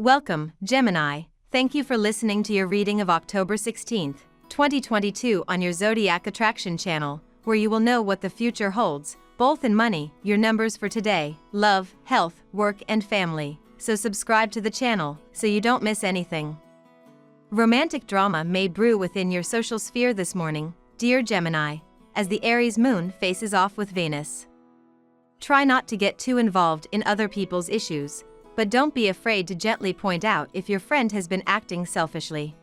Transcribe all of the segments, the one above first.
Welcome, Gemini. Thank you for listening to your reading of October 16th, 2022 on your Zodiac Attraction channel, where you will know what the future holds, both in money, your numbers for today, love, health, work and family. So subscribe to the channel, so you don't miss anything. Romantic drama may brew within your social sphere this morning, dear Gemini, as the Aries moon faces off with Venus. Try not to get too involved in other people's issues, but don't be afraid to gently point out if your friend has been acting selfishly.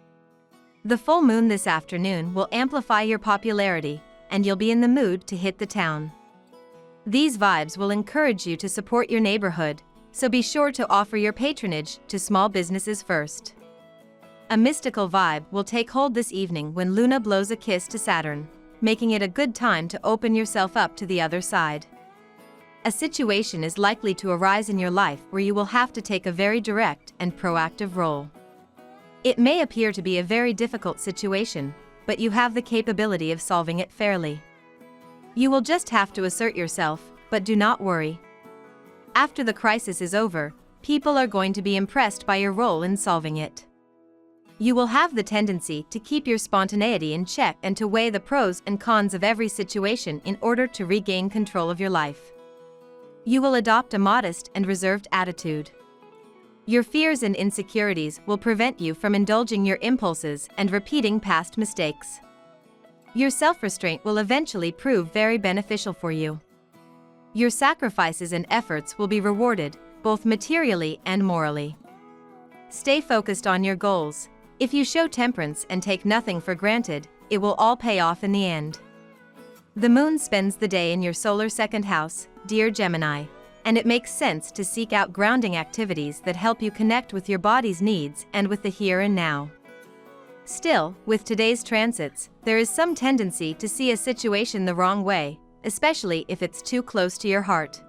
The full moon this afternoon will amplify your popularity, and you'll be in the mood to hit the town. These vibes will encourage you to support your neighborhood, so be sure to offer your patronage to small businesses first. A mystical vibe will take hold this evening when Luna blows a kiss to Saturn, making it a good time to open yourself up to the other side. A situation is likely to arise in your life where you will have to take a very direct and proactive role. It may appear to be a very difficult situation, but you have the capability of solving it fairly. You will just have to assert yourself, but do not worry. After the crisis is over, people are going to be impressed by your role in solving it. You will have the tendency to keep your spontaneity in check and to weigh the pros and cons of every situation in order to regain control of your life. You will adopt a modest and reserved attitude. Your fears and insecurities will prevent you from indulging your impulses and repeating past mistakes. Your self-restraint will eventually prove very beneficial for you. Your sacrifices and efforts will be rewarded, both materially and morally. Stay focused on your goals. If you show temperance and take nothing for granted, it will all pay off in the end. The moon spends the day in your solar second house, dear Gemini, and it makes sense to seek out grounding activities that help you connect with your body's needs and with the here and now. Still, with today's transits, there is some tendency to see a situation the wrong way, especially if it's too close to your heart.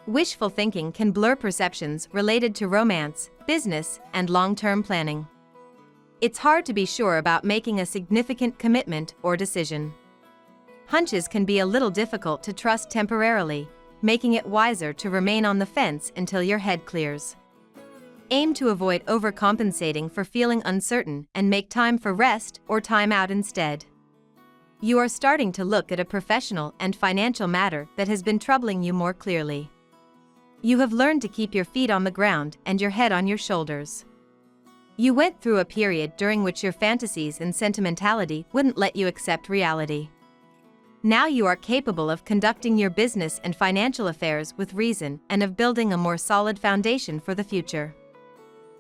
Wishful thinking can blur perceptions related to romance, business, and long-term planning. It's hard to be sure about making a significant commitment or decision. Hunches can be a little difficult to trust temporarily, making it wiser to remain on the fence until your head clears. Aim to avoid overcompensating for feeling uncertain and make time for rest or time out instead. You are starting to look at a professional and financial matter that has been troubling you more clearly. You have learned to keep your feet on the ground and your head on your shoulders. You went through a period during which your fantasies and sentimentality wouldn't let you accept reality. Now you are capable of conducting your business and financial affairs with reason and of building a more solid foundation for the future.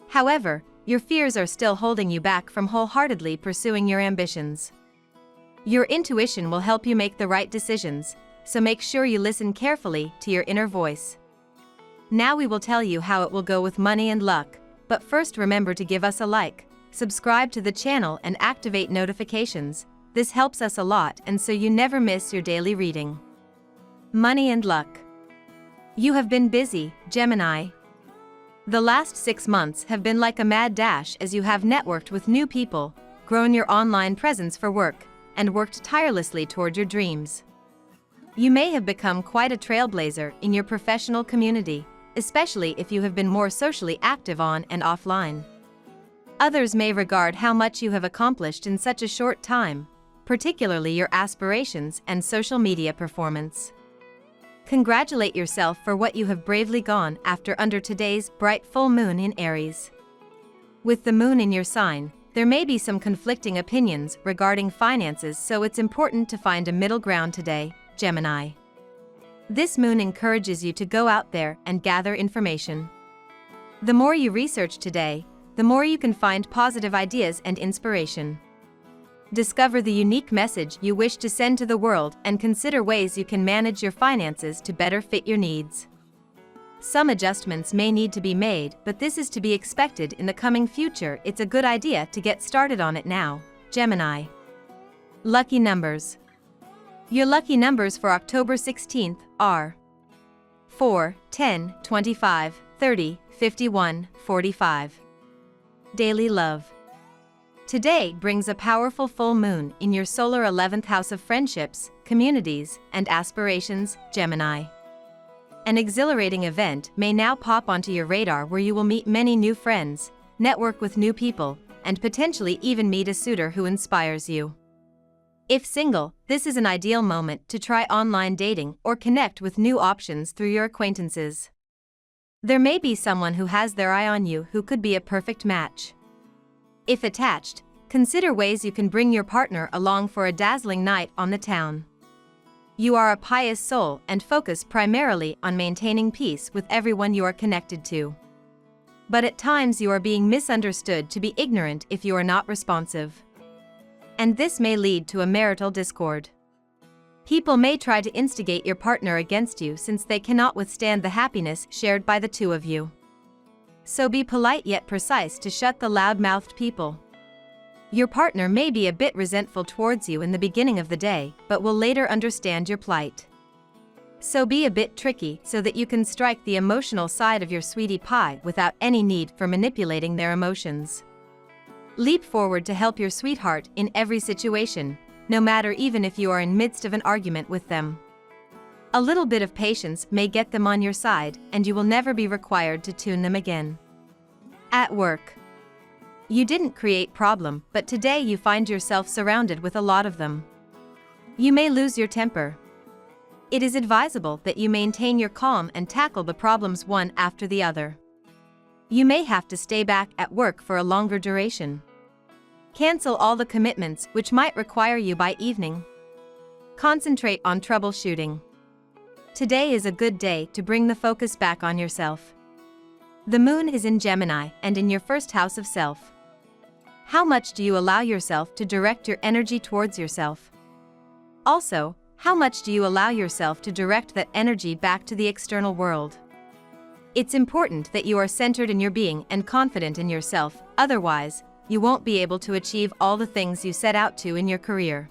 However, your fears are still holding you back from wholeheartedly pursuing your ambitions. Your intuition will help you make the right decisions, so make sure you listen carefully to your inner voice. Now we will tell you how it will go with money and luck, but first remember to give us a like, subscribe to the channel and activate notifications. This helps us a lot and so you never miss your daily reading. Money and luck. You have been busy, Gemini. The last 6 months have been like a mad dash as you have networked with new people, grown your online presence for work, and worked tirelessly toward your dreams. You may have become quite a trailblazer in your professional community, especially if you have been more socially active on and offline. Others may regard how much you have accomplished in such a short time, particularly your aspirations and social media performance. Congratulate yourself for what you have bravely gone after under today's bright full moon in Aries. With the moon in your sign, there may be some conflicting opinions regarding finances, so it's important to find a middle ground today, Gemini. This moon encourages you to go out there and gather information. The more you research today, the more you can find positive ideas and inspiration. Discover the unique message you wish to send to the world and consider ways you can manage your finances to better fit your needs. Some adjustments may need to be made, but this is to be expected in the coming future. It's a good idea to get started on it now, Gemini. Lucky numbers. Your lucky numbers for October 16th are 4, 10, 25, 30, 51, 45. Daily love. Today brings a powerful full moon in your solar 11th house of friendships, communities, and aspirations, Gemini. An exhilarating event may now pop onto your radar where you will meet many new friends, network with new people, and potentially even meet a suitor who inspires you. If single, this is an ideal moment to try online dating or connect with new options through your acquaintances. There may be someone who has their eye on you who could be a perfect match. If attached, consider ways you can bring your partner along for a dazzling night on the town. You are a pious soul and focus primarily on maintaining peace with everyone you are connected to. But at times you are being misunderstood to be ignorant if you are not responsive. And this may lead to a marital discord. People may try to instigate your partner against you since they cannot withstand the happiness shared by the two of you. So be polite yet precise to shut the loud-mouthed people. Your partner may be a bit resentful towards you in the beginning of the day, but will later understand your plight. So be a bit tricky so that you can strike the emotional side of your sweetie pie without any need for manipulating their emotions. Leap forward to help your sweetheart in every situation, no matter even if you are in midst of an argument with them. A little bit of patience may get them on your side, and you will never be required to tune them again. At work. You didn't create problem, but today you find yourself surrounded with a lot of them. You may lose your temper. It is advisable that you maintain your calm and tackle the problems one after the other. You may have to stay back at work for a longer duration. Cancel all the commitments which might require you by evening. Concentrate on troubleshooting. Today is a good day to bring the focus back on yourself. The moon is in Gemini and in your first house of self. How much do you allow yourself to direct your energy towards yourself? Also, how much do you allow yourself to direct that energy back to the external world? It's important that you are centered in your being and confident in yourself, otherwise, you won't be able to achieve all the things you set out to in your career.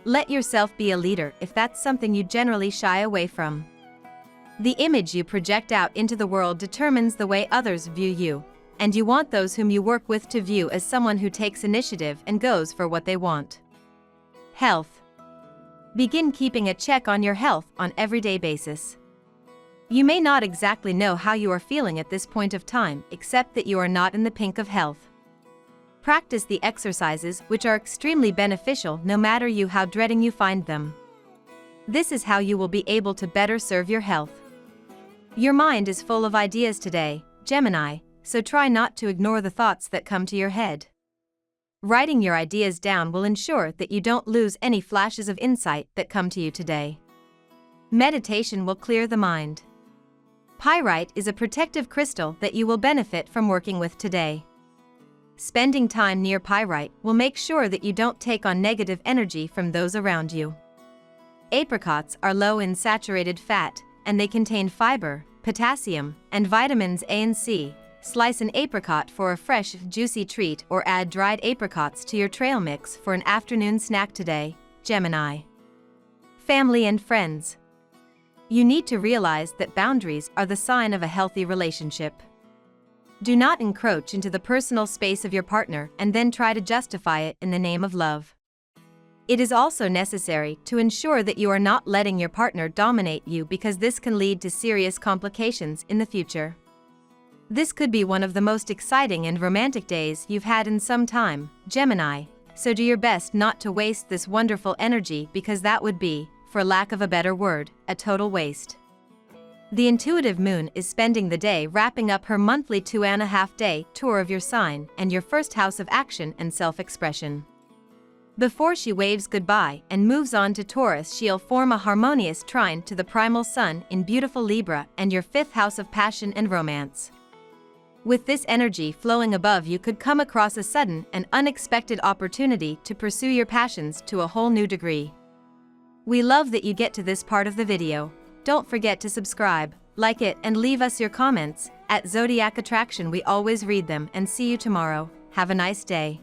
Let yourself be a leader if that's something you generally shy away from. The image you project out into the world determines the way others view you, and you want those whom you work with to view as someone who takes initiative and goes for what they want. Health. Begin keeping a check on your health on everyday basis. You may not exactly know how you are feeling at this point of time, except that you are not in the pink of health. Practice the exercises which are extremely beneficial no matter how dreading you find them. This is how you will be able to better serve your health. Your mind is full of ideas today, Gemini, so try not to ignore the thoughts that come to your head. Writing your ideas down will ensure that you don't lose any flashes of insight that come to you today. Meditation will clear the mind. Pyrite is a protective crystal that you will benefit from working with today. Spending time near pyrite will make sure that you don't take on negative energy from those around you. Apricots are low in saturated fat, and they contain fiber, potassium, and vitamins A and C. Slice an apricot for a fresh, juicy treat or add dried apricots to your trail mix for an afternoon snack today, Gemini. Family and friends. You need to realize that boundaries are the sign of a healthy relationship. Do not encroach into the personal space of your partner and then try to justify it in the name of love. It is also necessary to ensure that you are not letting your partner dominate you because this can lead to serious complications in the future. This could be one of the most exciting and romantic days you've had in some time, Gemini, so do your best not to waste this wonderful energy because that would be, for lack of a better word, a total waste. The intuitive moon is spending the day wrapping up her monthly 2.5-day tour of your sign and your first house of action and self-expression. Before she waves goodbye and moves on to Taurus, she'll form a harmonious trine to the primal sun in beautiful Libra and your fifth house of passion and romance. With this energy flowing above, you could come across a sudden and unexpected opportunity to pursue your passions to a whole new degree. We love that you get to this part of the video. Don't forget to subscribe, like it, and leave us your comments. At Zodiac Attraction we always read them, and see you tomorrow. Have a nice day.